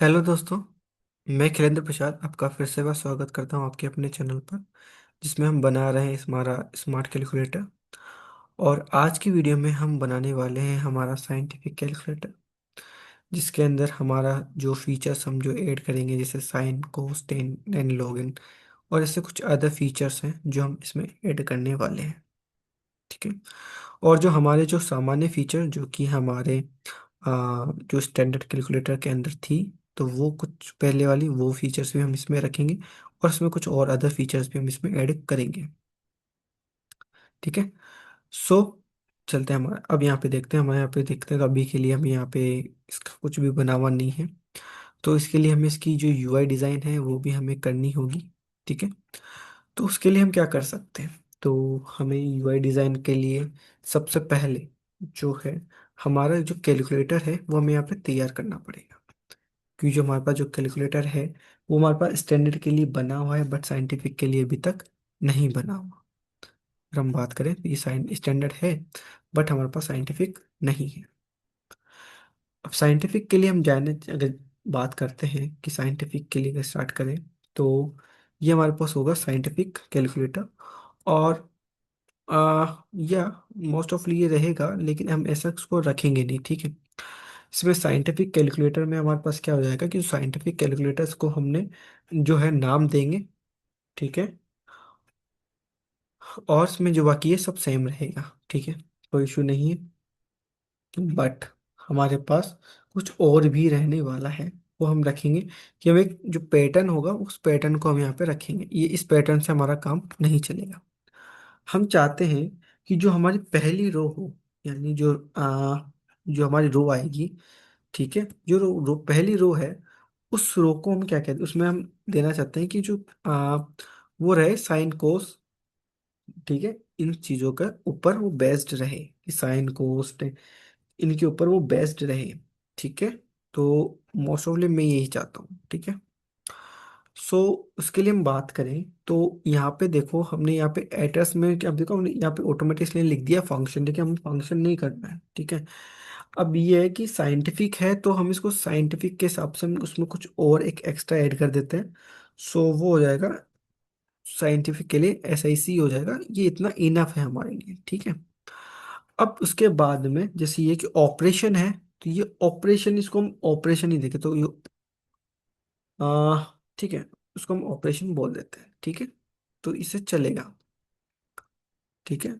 Hello दोस्तों। मैं खिलेंद्र प्रसाद आपका फिर से बार स्वागत करता हूं आपके अपने चैनल पर, जिसमें हम बना रहे हैं हमारा स्मार्ट कैलकुलेटर। और आज की वीडियो में हम बनाने वाले हैं हमारा साइंटिफिक कैलकुलेटर, जिसके अंदर हमारा जो फीचर्स हम जो ऐड करेंगे, जैसे sine, cos, tan and login, और ऐसे कुछ अदर फीचर्स हैं जो हम इसमें ऐड करने वाले हैं। ठीक है। और जो हमारे जो सामान्य फीचर जो कि हमारे जो स्टैंडर्ड कैलकुलेटर के अंदर थी, तो वो कुछ पहले वाली वो फीचर्स भी हम इसमें रखेंगे, और इसमें कुछ और अदर फीचर्स भी हम इसमें ऐड करेंगे। ठीक है। सो चलते हैं हमारा, अब यहाँ पे देखते हैं, हमारे यहाँ पे देखते हैं, तो अभी के लिए हम यहाँ पे इसका कुछ भी बना हुआ नहीं है। तो इसके लिए हमें इसकी जो यूआई डिज़ाइन है वो भी हमें करनी होगी। ठीक है। तो उसके लिए हम क्या कर सकते हैं, तो हमें यूआई डिज़ाइन के लिए सबसे पहले जो है हमारा जो कैलकुलेटर है वो हमें यहाँ पे तैयार करना पड़ेगा। क्योंकि जो हमारे पास जो कैलकुलेटर है वो हमारे पास स्टैंडर्ड के लिए बना हुआ है, बट साइंटिफिक के लिए अभी तक नहीं बना हुआ। अगर हम बात करें तो ये स्टैंडर्ड है, बट हमारे पास साइंटिफिक नहीं है। अब साइंटिफिक के लिए हम जाने अगर बात करते हैं कि साइंटिफिक के लिए अगर स्टार्ट करें, तो ये हमारे पास होगा साइंटिफिक कैलकुलेटर। और या मोस्ट ऑफली ये रहेगा, लेकिन हम ऐसा उसको रखेंगे नहीं। ठीक है। इसमें साइंटिफिक कैलकुलेटर में हमारे पास क्या हो जाएगा कि साइंटिफिक कैलकुलेटर्स को हमने जो है नाम देंगे। ठीक है। और इसमें जो बाकी है सब सेम रहेगा। ठीक है। कोई इशू नहीं है। बट हमारे पास कुछ और भी रहने वाला है। वो हम रखेंगे कि हम एक जो पैटर्न होगा उस पैटर्न को हम यहाँ पे रखेंगे। ये इस पैटर्न से हमारा काम नहीं चलेगा। हम चाहते हैं कि जो हमारी पहली रो हो, यानी जो हमारी रो आएगी, ठीक है, जो रो पहली रो है, उस रो को हम क्या कहते हैं, उसमें हम देना चाहते हैं कि जो वो रहे साइन कोस। ठीक है। इन चीजों का ऊपर वो बेस्ड रहे, कि साइन कोस इनके ऊपर वो बेस्ड रहे। ठीक है। तो मोस्ट ऑफली मैं यही चाहता हूँ। ठीक है। सो उसके लिए हम बात करें तो यहाँ पे देखो, हमने यहाँ पे एड्रेस में क्या, अब देखो हमने यहाँ पे ऑटोमेटिकली लिख दिया फंक्शन। ठीक है। हम फंक्शन नहीं करना है। ठीक है। अब ये है कि साइंटिफिक है तो हम इसको साइंटिफिक के हिसाब से हम उसमें कुछ और एक एक्स्ट्रा ऐड कर देते हैं। सो वो हो जाएगा साइंटिफिक के लिए SIC हो जाएगा। ये इतना इनफ है हमारे लिए। ठीक है। अब उसके बाद में जैसे ये कि ऑपरेशन है, तो ये ऑपरेशन, इसको हम ऑपरेशन ही देखें तो ये ठीक है, उसको हम ऑपरेशन बोल देते हैं। ठीक है। तो इसे चलेगा। ठीक है।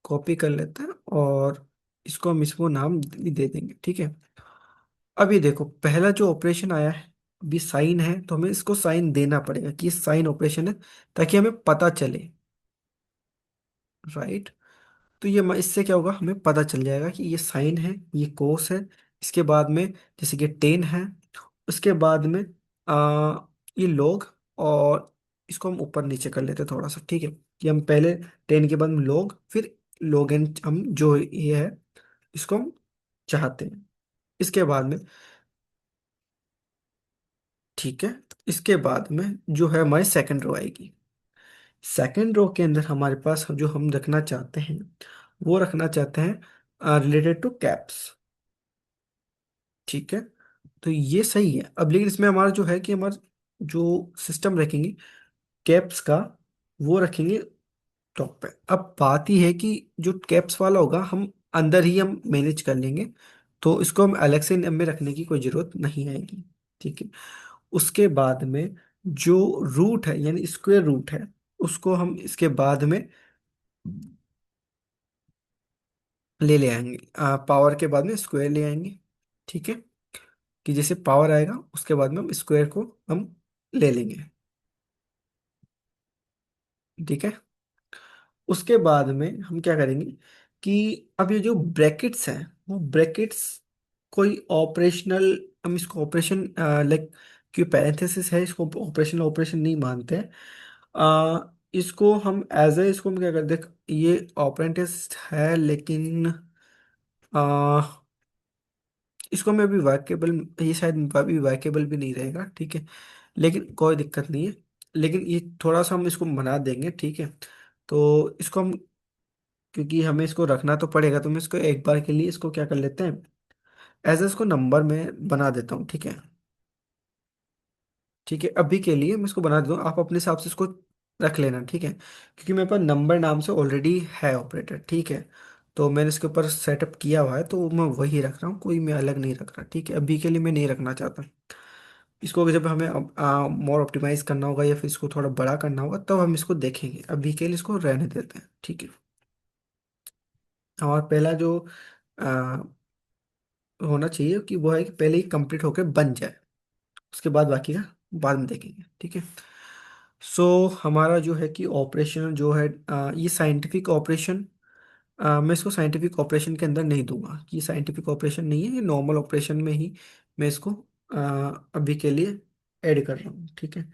कॉपी कर लेते हैं और इसको नाम भी दे देंगे। ठीक है। अब ये देखो, पहला जो ऑपरेशन आया है अभी साइन है, तो हमें इसको साइन देना पड़ेगा कि ये साइन ऑपरेशन है, ताकि हमें पता चले। राइट। तो ये इससे क्या होगा, हमें पता चल जाएगा कि ये साइन है, ये कोस है। इसके बाद में जैसे कि टेन है, उसके बाद में ये लॉग। और इसको हम ऊपर नीचे कर लेते हैं थोड़ा सा। ठीक है। कि हम पहले टेन के बाद में लॉग, फिर लॉग एन, हम जो ये है इसको हम चाहते हैं। इसके बाद में, ठीक है, इसके बाद में जो है हमारी सेकंड रो आएगी। सेकंड रो के अंदर हमारे पास जो हम रखना चाहते हैं, वो रखना चाहते हैं रिलेटेड टू कैप्स। ठीक है। तो ये सही है। अब लेकिन इसमें हमारा जो है कि हमारा जो सिस्टम रखेंगे कैप्स का, वो रखेंगे टॉप पे। अब बात ही है कि जो कैप्स वाला होगा हम अंदर ही हम मैनेज कर लेंगे, तो इसको हम अलग से में रखने की कोई जरूरत नहीं आएगी। ठीक है। उसके बाद में जो रूट है, यानी स्क्वायर रूट है, उसको हम इसके बाद में ले आएंगे। पावर के बाद में स्क्वायर ले आएंगे। ठीक है। कि जैसे पावर आएगा उसके बाद में हम स्क्वायर को हम ले लेंगे। ठीक है। उसके बाद में हम क्या करेंगे कि अब ये जो ब्रैकेट्स हैं, वो ब्रैकेट्स कोई ऑपरेशनल, हम इसको ऑपरेशन लाइक, क्यों पैरेंथेसिस है, इसको ऑपरेशनल ऑपरेशन नहीं मानते हैं। इसको हम एज ए, इसको हम क्या करते हैं, ये ऑपरेंटिस है, लेकिन इसको मैं अभी वर्केबल, ये शायद अभी वर्केबल भी नहीं रहेगा। ठीक है। लेकिन कोई दिक्कत नहीं है। लेकिन ये थोड़ा सा हम इसको बना देंगे। ठीक है। तो इसको हम, क्योंकि हमें इसको रखना तो पड़ेगा, तो मैं इसको एक बार के लिए इसको क्या कर लेते हैं, एज इसको नंबर में बना देता हूँ। ठीक है। ठीक है, अभी के लिए मैं इसको बना देता हूँ, आप अपने हिसाब से इसको रख लेना, ठीक है, क्योंकि मेरे पास नंबर नाम से ऑलरेडी है ऑपरेटर, ठीक है। तो मैंने इसके ऊपर सेटअप किया हुआ है, तो मैं वही रख रहा हूँ, कोई मैं अलग नहीं रख रहा, ठीक है, अभी के लिए मैं नहीं रखना चाहता। इसको जब हमें मोर ऑप्टिमाइज करना होगा या फिर इसको थोड़ा बड़ा करना होगा तब हम इसको देखेंगे, अभी के लिए इसको रहने देते हैं, ठीक है। हमारा पहला जो आ, होना चाहिए कि वो है कि पहले ही कंप्लीट होकर बन जाए, उसके बाद बाकी का बाद में देखेंगे, ठीक है। सो हमारा जो है कि ऑपरेशन जो है ये साइंटिफिक ऑपरेशन, मैं इसको साइंटिफिक ऑपरेशन के अंदर नहीं दूंगा, ये साइंटिफिक ऑपरेशन नहीं है, ये नॉर्मल ऑपरेशन में ही मैं इसको अभी के लिए ऐड कर रहा हूँ, ठीक है।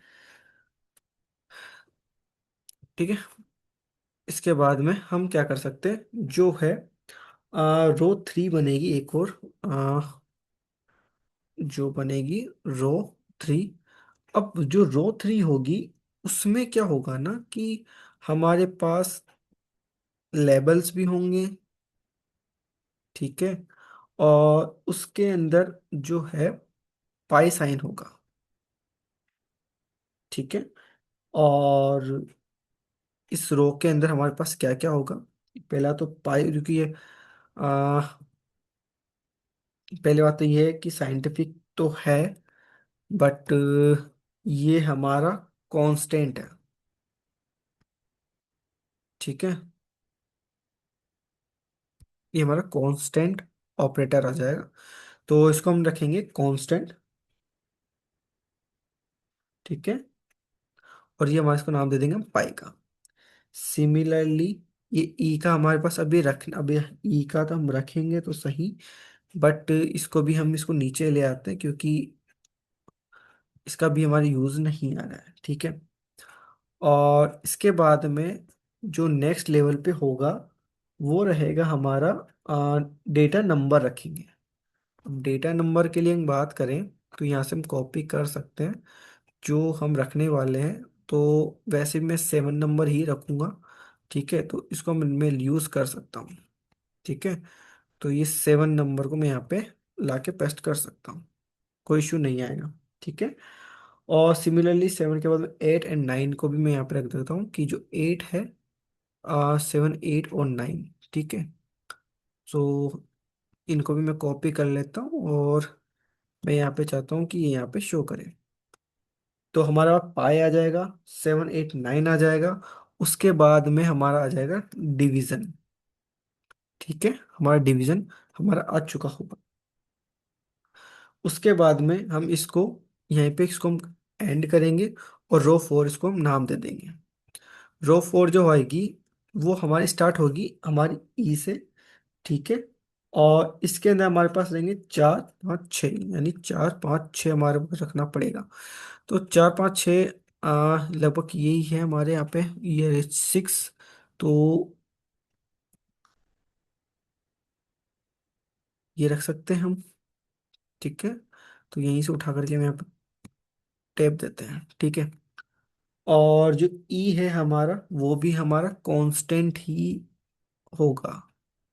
ठीक है, इसके बाद में हम क्या कर सकते हैं जो है, रो थ्री बनेगी एक और, जो बनेगी रो थ्री। अब जो रो थ्री होगी उसमें क्या होगा ना कि हमारे पास लेबल्स भी होंगे, ठीक है, और उसके अंदर जो है पाई साइन होगा, ठीक है। और इस रो के अंदर हमारे पास क्या क्या होगा, पहला तो पाई, क्योंकि ये आ, पहली बात तो ये है कि साइंटिफिक तो है, बट ये हमारा कांस्टेंट है, ठीक है, ये हमारा कांस्टेंट ऑपरेटर आ जाएगा, तो इसको हम रखेंगे कांस्टेंट, ठीक है। और ये हमारे इसको नाम दे देंगे हम पाई का। सिमिलरली ये ई का हमारे पास अभी ई का तो हम रखेंगे तो सही, बट इसको भी हम इसको नीचे ले आते हैं क्योंकि इसका भी हमारा यूज नहीं आ रहा है, ठीक है। और इसके बाद में जो नेक्स्ट लेवल पे होगा वो रहेगा हमारा डेटा नंबर रखेंगे। अब डेटा नंबर के लिए हम बात करें तो यहाँ से हम कॉपी कर सकते हैं जो हम रखने वाले हैं, तो वैसे मैं 7 नंबर ही रखूँगा, ठीक है, तो इसको मैं यूज़ कर सकता हूँ, ठीक है। तो ये 7 नंबर को मैं यहाँ पे ला के पेस्ट कर सकता हूँ, कोई इशू नहीं आएगा, ठीक है। और सिमिलरली 7 के बाद में 8 एंड 9 को भी मैं यहाँ पे रख देता हूँ कि जो 8 है, 7 8 और 9, ठीक है। सो इनको भी मैं कॉपी कर लेता हूँ और मैं यहाँ पे चाहता हूँ कि ये यहाँ पे शो करे, तो हमारा पाई आ जाएगा, 7 8 9 आ जाएगा। उसके बाद में हमारा आ जाएगा डिवीजन, ठीक है, हमारा डिवीजन हमारा आ चुका होगा। उसके बाद में हम इसको यहीं पे इसको हम एंड करेंगे और रो फोर इसको हम नाम दे देंगे। रो फोर जो होगी वो हमारी स्टार्ट होगी हमारी ई से, ठीक है। और इसके अंदर हमारे पास रहेंगे 4 5 6, यानी 4 5 6 हमारे पास रखना पड़ेगा। तो 4 5 6 लगभग यही है हमारे यहाँ पे, ये 6, तो ये रख सकते हैं हम, ठीक है। तो यहीं से उठा करके हम यहाँ पे टेप देते हैं, ठीक है। और जो ई है हमारा वो भी हमारा कांस्टेंट ही होगा,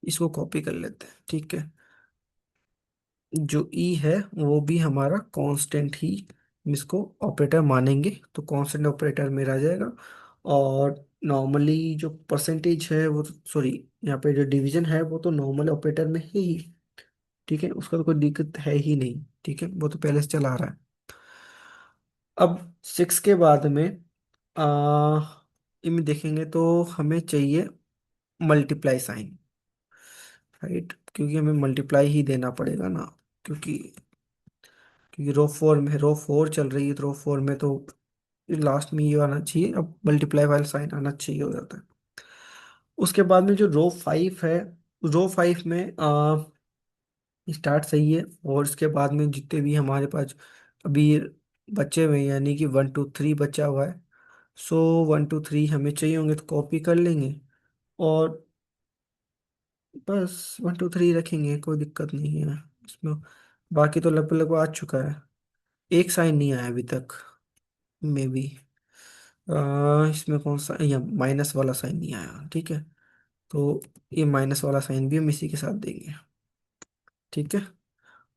इसको कॉपी कर लेते हैं, ठीक है। जो ई है वो भी हमारा कांस्टेंट ही, हम इसको ऑपरेटर मानेंगे, तो कांस्टेंट ऑपरेटर में रह जाएगा। और नॉर्मली जो परसेंटेज है वो, सॉरी, यहाँ पे जो डिवीजन है वो तो नॉर्मल ऑपरेटर में है ही, ठीक है, उसका तो कोई दिक्कत है ही नहीं, ठीक है, वो तो पहले से चला आ रहा है। अब 6 के बाद में आ इनमें देखेंगे तो हमें चाहिए मल्टीप्लाई साइन, राइट, क्योंकि हमें मल्टीप्लाई ही देना पड़ेगा ना, क्योंकि क्योंकि रो फोर चल रही है, तो रो फोर में तो लास्ट में ये आना चाहिए, अब मल्टीप्लाई वाला साइन आना चाहिए हो जाता है। उसके बाद में जो रो फाइव है, रो फाइव में स्टार्ट सही है, और इसके बाद में जितने भी हमारे पास अभी बचे हुए हैं, यानी कि 1 2 3 बचा हुआ है, सो 1 2 3 हमें चाहिए होंगे तो कॉपी कर लेंगे, और बस 1 2 3 रखेंगे, कोई दिक्कत नहीं है इसमें। बाकी तो लगभग लगभग आ चुका है, एक साइन नहीं आया अभी तक, मे बी इसमें कौन सा, या माइनस वाला साइन नहीं आया, ठीक है। तो ये माइनस वाला साइन भी हम इसी के साथ देंगे, ठीक है।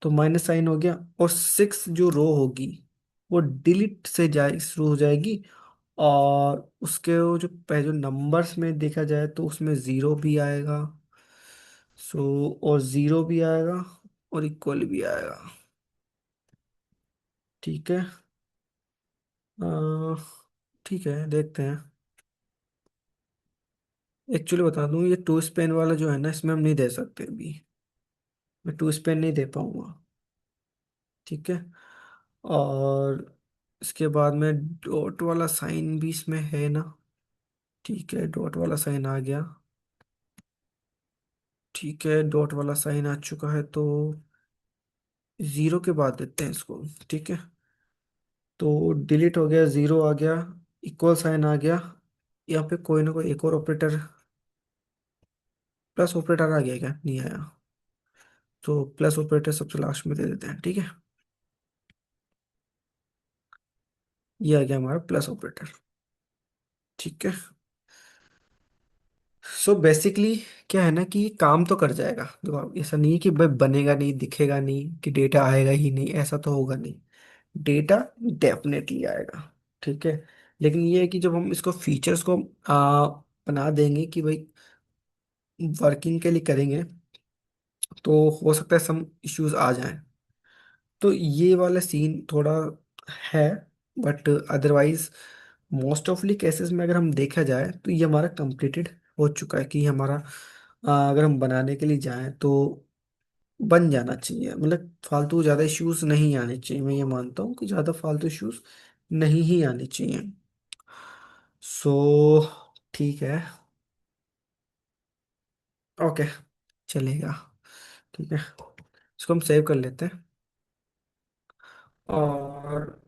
तो माइनस साइन हो गया, और 6 जो रो होगी वो डिलीट से जाए शुरू हो जाएगी। और उसके वो जो पहले जो नंबर्स में देखा जाए तो उसमें ज़ीरो भी आएगा। सो और ज़ीरो भी आएगा और इक्वल भी आएगा। ठीक है। अ, ठीक है, देखते हैं। एक्चुअली बता दूं, ये टू स्पेन वाला जो है ना, इसमें हम नहीं दे सकते अभी। मैं टू स्पेन नहीं दे पाऊंगा। ठीक है। और इसके बाद में डॉट वाला साइन भी इसमें है ना। ठीक है, डॉट वाला साइन आ गया। ठीक है, डॉट वाला साइन आ चुका है, तो ज़ीरो के बाद देते हैं इसको। ठीक है, तो डिलीट हो गया, ज़ीरो आ गया, इक्वल साइन आ गया। यहाँ पे कोई ना कोई एक और ऑपरेटर, प्लस ऑपरेटर आ गया क्या? नहीं आया। तो प्लस ऑपरेटर सबसे लास्ट में दे देते हैं। ठीक है, ये आ गया हमारा प्लस ऑपरेटर। ठीक है। सो बेसिकली क्या है ना कि ये काम तो कर जाएगा। देखो, ऐसा नहीं है कि भाई बनेगा नहीं, दिखेगा नहीं, कि डेटा आएगा ही नहीं, ऐसा तो होगा नहीं। डेटा डेफिनेटली आएगा। ठीक है। लेकिन ये है कि जब हम इसको फीचर्स को बना देंगे कि भाई वर्किंग के लिए करेंगे, तो हो सकता है सम इश्यूज आ जाएं। तो ये वाला सीन थोड़ा है। बट अदरवाइज मोस्ट ऑफली केसेस में अगर हम देखा जाए तो ये हमारा कंप्लीटेड हो चुका है, कि हमारा अगर हम बनाने के लिए जाएं तो बन जाना चाहिए। मतलब फालतू ज़्यादा इश्यूज नहीं आने चाहिए। मैं ये मानता हूँ कि ज़्यादा फालतू इश्यूज नहीं ही आने चाहिए। सो ठीक है। ओके, चलेगा। ठीक है, इसको हम सेव कर लेते हैं और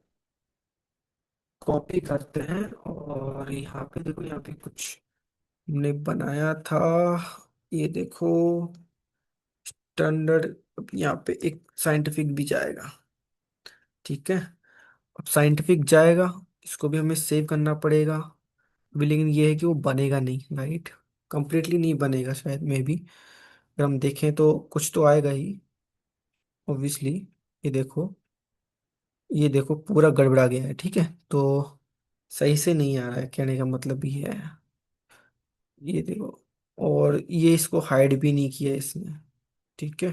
कॉपी करते हैं। और यहाँ पे देखो, यहाँ पे कुछ हमने बनाया था। ये देखो, स्टैंडर्ड, यहाँ पे एक साइंटिफिक भी जाएगा। ठीक है, अब साइंटिफिक जाएगा, इसको भी हमें सेव करना पड़ेगा अभी। लेकिन ये है कि वो बनेगा नहीं, राइट? कंप्लीटली नहीं बनेगा शायद, मे बी। अगर हम देखें तो कुछ तो आएगा ही, ऑब्वियसली। ये देखो, ये देखो पूरा गड़बड़ा गया है। ठीक है, तो सही से नहीं आ रहा है, कहने का मतलब ये है। ये देखो, और ये इसको हाइड भी नहीं किया इसने। ठीक है,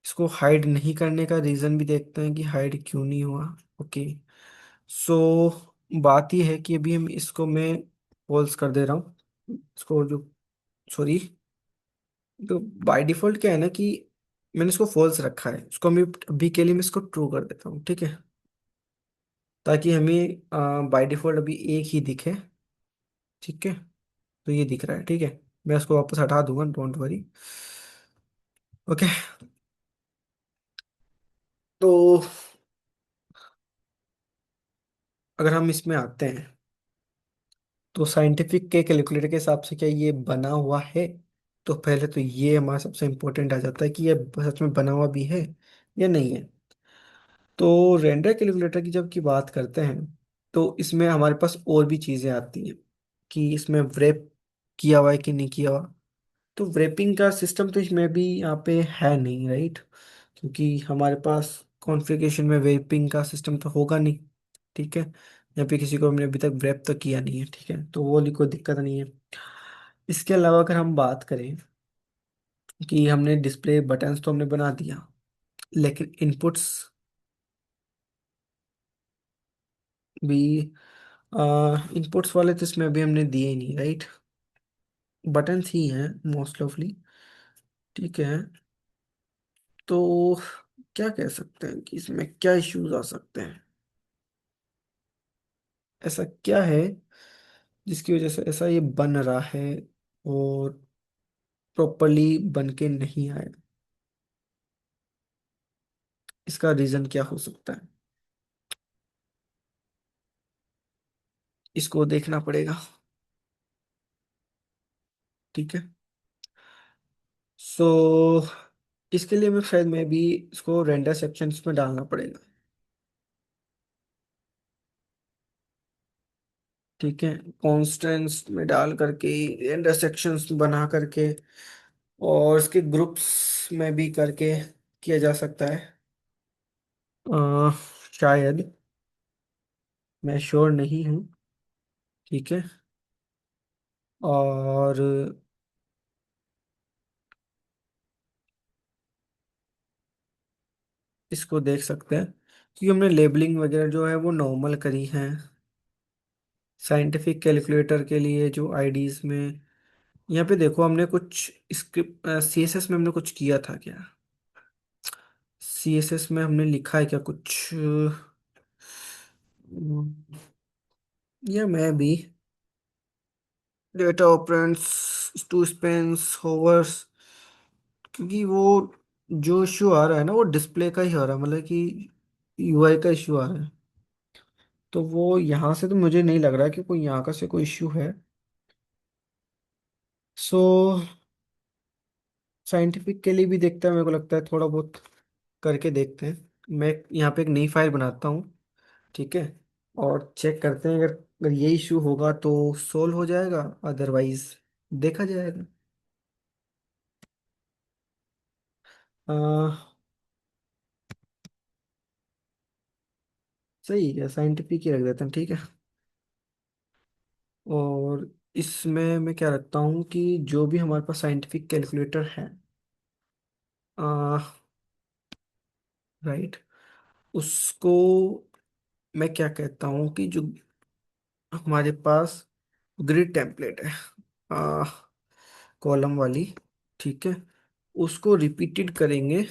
इसको हाइड नहीं करने का रीज़न भी देखते हैं कि हाइड क्यों नहीं हुआ। ओके। सो बात ये है कि अभी हम इसको मैं फॉल्स कर दे रहा हूँ, इसको जो, सॉरी, तो बाय डिफॉल्ट क्या है ना कि मैंने इसको फॉल्स रखा है। इसको मैं अभी के लिए मैं इसको ट्रू कर देता हूँ। ठीक है, ताकि हमें बाय डिफॉल्ट अभी एक ही दिखे। ठीक है, तो ये दिख रहा है। ठीक है, मैं इसको वापस हटा दूंगा, डोंट वरी। ओके। तो अगर हम इसमें आते हैं तो साइंटिफिक के कैलकुलेटर के हिसाब से क्या ये बना हुआ है? तो पहले तो ये हमारा सबसे इम्पोर्टेंट आ जाता है कि ये सच में बना हुआ भी है या नहीं है। तो रेंडर कैलकुलेटर की जब की बात करते हैं तो इसमें हमारे पास और भी चीज़ें आती हैं, कि इसमें व्रैप किया हुआ है कि नहीं किया हुआ। तो व्रैपिंग का सिस्टम तो इसमें भी यहाँ पे है नहीं, राइट? क्योंकि हमारे पास कॉन्फ़िगरेशन में व्रैपिंग का सिस्टम तो होगा नहीं। ठीक है, यहाँ पे किसी को हमने अभी तक व्रैप तो किया नहीं है। ठीक है, तो वो वाली कोई दिक्कत नहीं है। इसके अलावा अगर हम बात करें कि हमने डिस्प्ले बटन्स तो हमने बना दिया, लेकिन इनपुट्स भी, इनपुट्स वाले तो इसमें अभी हमने दिए ही नहीं, राइट? बटन्स ही हैं मोस्ट ऑफली। ठीक है, तो क्या कह सकते हैं कि इसमें क्या इश्यूज आ सकते हैं? ऐसा क्या है जिसकी वजह से ऐसा ये बन रहा है और प्रॉपरली बन के नहीं आया? इसका रीजन क्या हो सकता है? इसको देखना पड़ेगा। ठीक है। सो इसके लिए मैं शायद मैं भी इसको रेंडर सेक्शंस में डालना पड़ेगा। ठीक है, कॉन्स्टेंट्स में डाल करके, रेंडर सेक्शंस बना करके, और इसके ग्रुप्स में भी करके किया जा सकता है। अ, शायद, मैं श्योर नहीं हूँ। ठीक है। और इसको देख सकते हैं कि हमने लेबलिंग वगैरह जो है वो नॉर्मल करी है। साइंटिफिक कैलकुलेटर के लिए जो आईडीज में यहाँ पे देखो, हमने कुछ स्क्रिप्ट सीएसएस में हमने कुछ किया था क्या? सीएसएस में हमने लिखा है क्या कुछ? या मैं भी data operands to spans hovers, क्योंकि वो जो इशू आ रहा है ना वो डिस्प्ले का ही आ रहा है, मतलब कि यूआई का इशू आ रहा है। तो वो यहाँ से तो मुझे नहीं लग रहा कि कोई यहाँ का से कोई इशू है। सो साइंटिफिक के लिए भी देखता है, मेरे को लगता है थोड़ा बहुत करके देखते हैं। मैं यहाँ पे एक नई फाइल बनाता हूँ। ठीक है। और चेक करते हैं, अगर अगर ये इशू होगा तो सोल्व हो जाएगा, अदरवाइज देखा जाएगा। आ, सही है, साइंटिफिक ही रख देते हैं। ठीक है। और इसमें मैं क्या रखता हूँ कि जो भी हमारे पास साइंटिफिक कैलकुलेटर है, राइट, उसको मैं क्या कहता हूँ कि जो हमारे पास ग्रिड टेम्पलेट है, आ, कॉलम वाली, ठीक है, उसको रिपीटेड करेंगे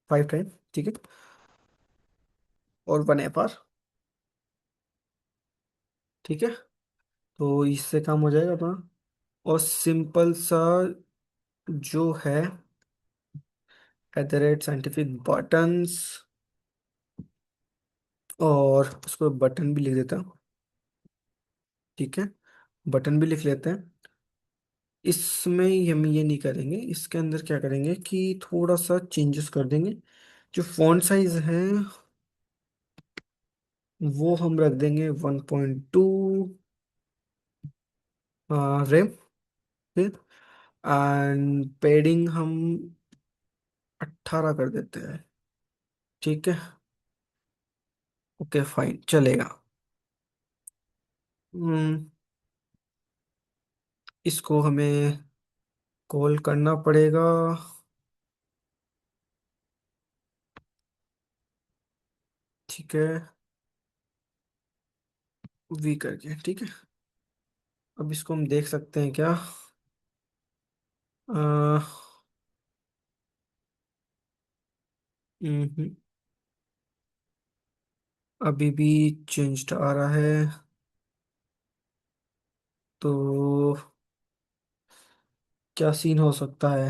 5 टाइम। ठीक है। और 1 FR। ठीक है। तो इससे काम हो जाएगा अपना। और सिंपल सा जो है @साइंटिफिक बटन्स, और उसको बटन भी लिख देता हूँ। ठीक है। बटन भी लिख लेते हैं। इसमें हम ये नहीं करेंगे, इसके अंदर क्या करेंगे कि थोड़ा सा चेंजेस कर देंगे। जो फॉन्ट साइज है वो हम रख देंगे 1.2 रेम। फिर एंड पेडिंग हम 18 कर देते हैं। ठीक है। ओके फाइन, चलेगा। हम्म, इसको हमें कॉल करना पड़ेगा। ठीक है। वी करके, ठीक है। अब इसको हम देख सकते हैं क्या? अह, हम्म, अभी भी चेंज्ड आ रहा है। तो क्या सीन हो सकता है?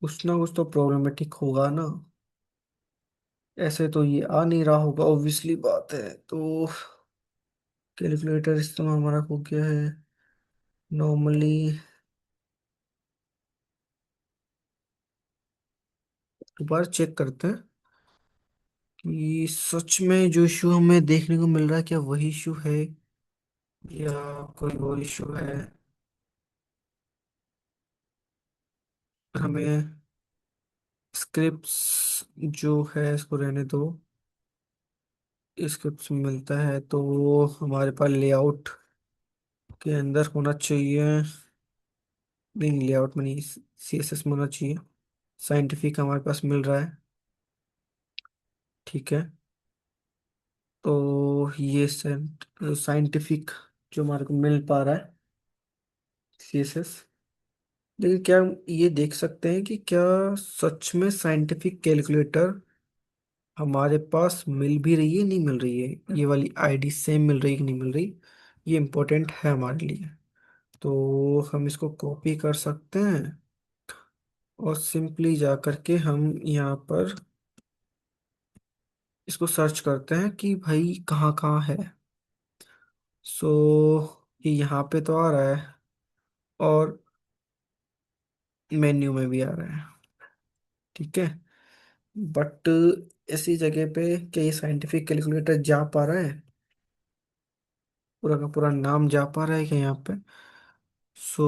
कुछ ना कुछ तो प्रॉब्लमेटिक होगा ना। ऐसे तो ये आ नहीं रहा होगा, ऑब्वियसली बात है। तो कैलकुलेटर इस्तेमाल हमारा हो गया है नॉर्मली। दोबारा चेक करते हैं कि सच में जो इशू हमें देखने को मिल रहा है क्या वही इशू है या कोई और इशू है। हमें स्क्रिप्ट्स जो है इसको रहने दो। स्क्रिप्ट्स मिलता है तो वो हमारे पास लेआउट के अंदर होना चाहिए। नहीं, लेआउट में नहीं, CSS में होना चाहिए। साइंटिफिक हमारे पास मिल रहा है। ठीक है। तो ये साइंटिफिक जो हमारे को मिल पा रहा है CSS। लेकिन क्या हम ये देख सकते हैं कि क्या सच में साइंटिफिक कैलकुलेटर हमारे पास मिल भी रही है, नहीं मिल रही है, ये वाली आईडी सेम मिल रही है कि नहीं मिल रही? ये इम्पोर्टेंट है हमारे लिए। तो हम इसको कॉपी कर सकते हैं और सिंपली जा करके हम यहाँ पर इसको सर्च करते हैं कि भाई कहाँ कहाँ है। सो ये यहाँ पे तो आ रहा है, और मेन्यू में भी आ रहा है। ठीक है। बट ऐसी जगह पे क्या ये साइंटिफिक कैलकुलेटर जा पा रहा है? पूरा का पूरा नाम जा पा रहा है क्या यहाँ पे? सो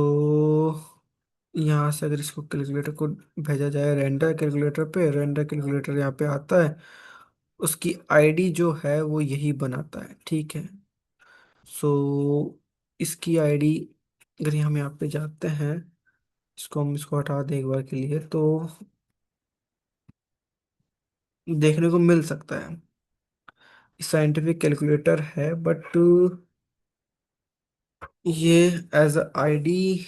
यहाँ से अगर इसको कैलकुलेटर को भेजा जाए रेंडर कैलकुलेटर पे, रेंडर कैलकुलेटर यहाँ पे आता है, उसकी आईडी जो है वो यही बनाता है, ठीक है। सो इसकी आईडी, अगर हम यहाँ पे जाते हैं, इसको हटा दें एक बार के लिए, तो देखने को मिल सकता है साइंटिफिक कैलकुलेटर है, बट ये एज अ आईडी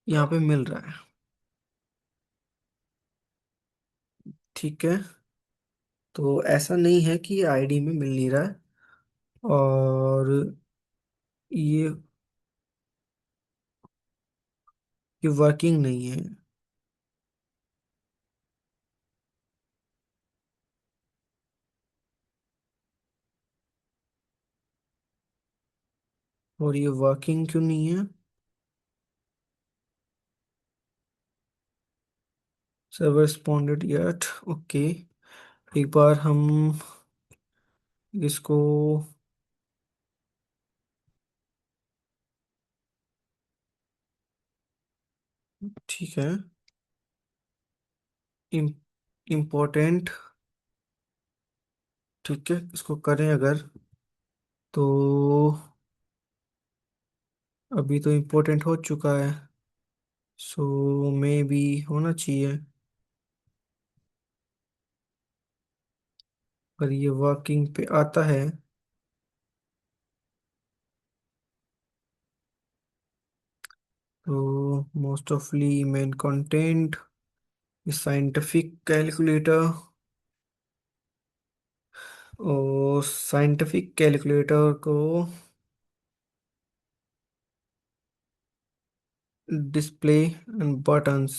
यहाँ पे मिल रहा है, ठीक है। तो ऐसा नहीं है कि आईडी में मिल नहीं रहा है, और ये ये वर्किंग नहीं है। और ये वर्किंग क्यों नहीं है? Server responded yet, okay. एक बार हम इसको, ठीक है, इम्पोर्टेंट, ठीक है, इसको करें अगर, तो अभी तो इम्पोर्टेंट हो चुका है, सो मे भी होना चाहिए। पर ये वर्किंग पे आता है, तो most ऑफली main content scientific calculator, और साइंटिफिक कैलकुलेटर को डिस्प्ले एंड बटन्स,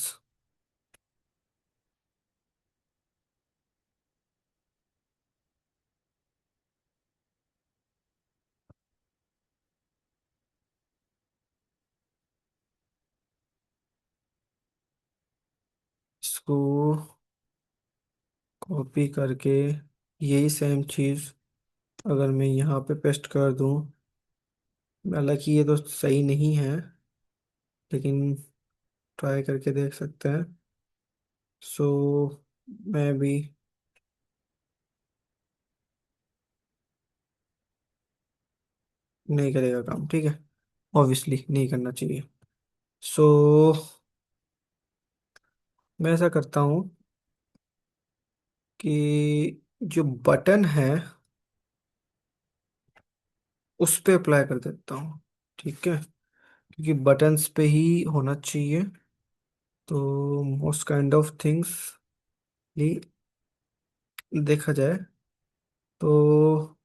इसको कॉपी करके यही सेम चीज़ अगर मैं यहाँ पे पेस्ट कर दूँ, हालांकि ये तो सही नहीं है, लेकिन ट्राई करके देख सकते हैं। सो मैं भी नहीं करेगा काम, ठीक है, ऑब्वियसली नहीं करना चाहिए। सो मैं ऐसा करता हूँ कि जो बटन है उस पे अप्लाई कर देता हूँ, ठीक है, क्योंकि बटन्स पे ही होना चाहिए। तो मोस्ट काइंड ऑफ थिंग्स ये देखा जाए, तो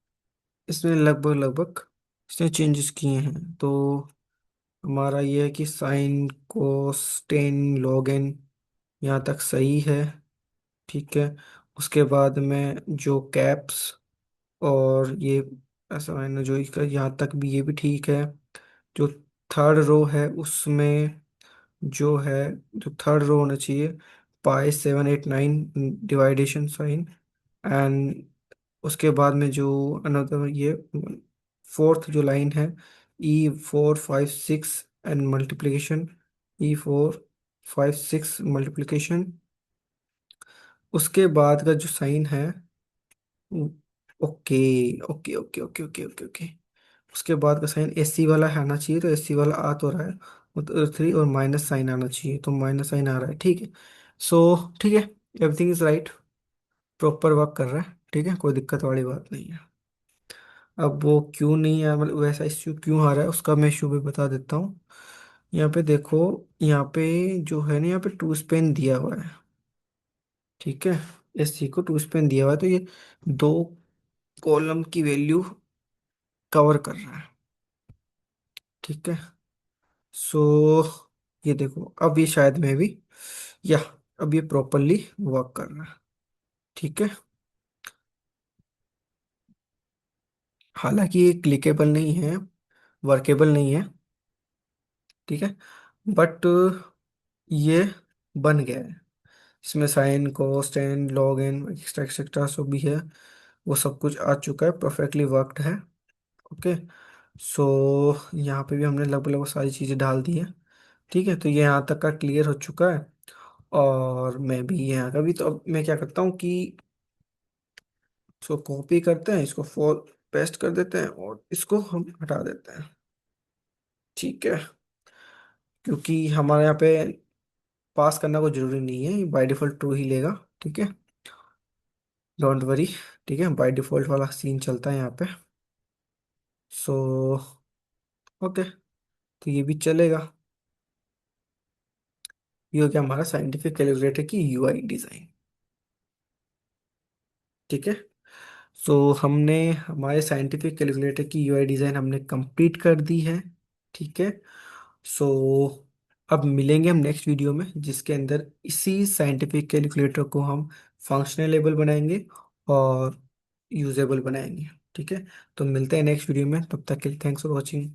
इसमें लगभग लगभग इसने चेंजेस किए हैं। तो हमारा ये है कि साइन कोस टेन लॉगिन यहाँ तक सही है, ठीक है। उसके बाद में जो कैप्स और ये ऐसा मैंने जो इसका यहाँ तक भी, ये भी ठीक है। जो थर्ड रो है उसमें जो है, जो थर्ड रो होना चाहिए, पाई 789 डिवाइडेशन साइन, एंड उसके बाद में जो अनदर ये फोर्थ जो लाइन है, E456 and multiplication, E456 multiplication, उसके बाद का जो साइन है, okay okay okay okay okay okay okay, उसके बाद का साइन एससी वाला आना चाहिए, तो एससी वाला आ तो रहा है, तो 3 और माइनस साइन आना चाहिए, तो माइनस साइन आ रहा है, ठीक है। सो ठीक है, everything is right, proper work कर रहा है, ठीक है, कोई दिक्कत वाली बात नहीं है। अब वो क्यों नहीं है, मतलब वैसा इश्यू क्यों आ रहा है उसका मैं इशू भी बता देता हूँ। यहाँ पे देखो, यहाँ पे जो है ना, यहाँ पे टू स्पेन दिया हुआ है, ठीक है, एससी को टू स्पेन दिया हुआ है, तो ये दो कॉलम की वैल्यू कवर कर रहा है, ठीक है। सो ये देखो, अब ये शायद में भी, या अब ये प्रॉपरली वर्क कर रहा है, ठीक है। हालांकि ये क्लिकेबल नहीं है, वर्केबल नहीं है, ठीक है, बट ये बन गया है। इसमें sign cos ten log in extra etcetera सब भी है, वो सब कुछ आ चुका है, परफेक्टली वर्कड है, ओके। सो यहाँ पे भी हमने लगभग लगभग सारी चीज़ें डाल दी हैं। ठीक है, तो ये यहाँ तक का क्लियर हो चुका है। और मैं भी यहाँ का भी, तो अब मैं क्या करता हूँ कि इसको कॉपी करते हैं, इसको फॉर पेस्ट कर देते हैं और इसको हम हटा देते हैं। ठीक है, क्योंकि हमारे यहाँ पे पास करना कोई जरूरी नहीं है, बाय डिफॉल्ट ट्रू ही लेगा। ठीक है, डोंट वरी। ठीक है, बाय डिफॉल्ट वाला सीन चलता है यहाँ पे। सो ओके, तो ये भी चलेगा। ये हो गया हमारा साइंटिफिक कैलकुलेटर की यूआई डिजाइन। ठीक है, सो हमने हमारे साइंटिफिक कैलकुलेटर की यूआई डिजाइन हमने कंप्लीट कर दी है। ठीक है, सो अब मिलेंगे हम नेक्स्ट वीडियो में, जिसके अंदर इसी साइंटिफिक कैलकुलेटर को हम फंक्शनलेबल बनाएंगे और यूजेबल बनाएंगे। ठीक है, तो मिलते हैं नेक्स्ट वीडियो में, तब तक के लिए थैंक्स फॉर वॉचिंग।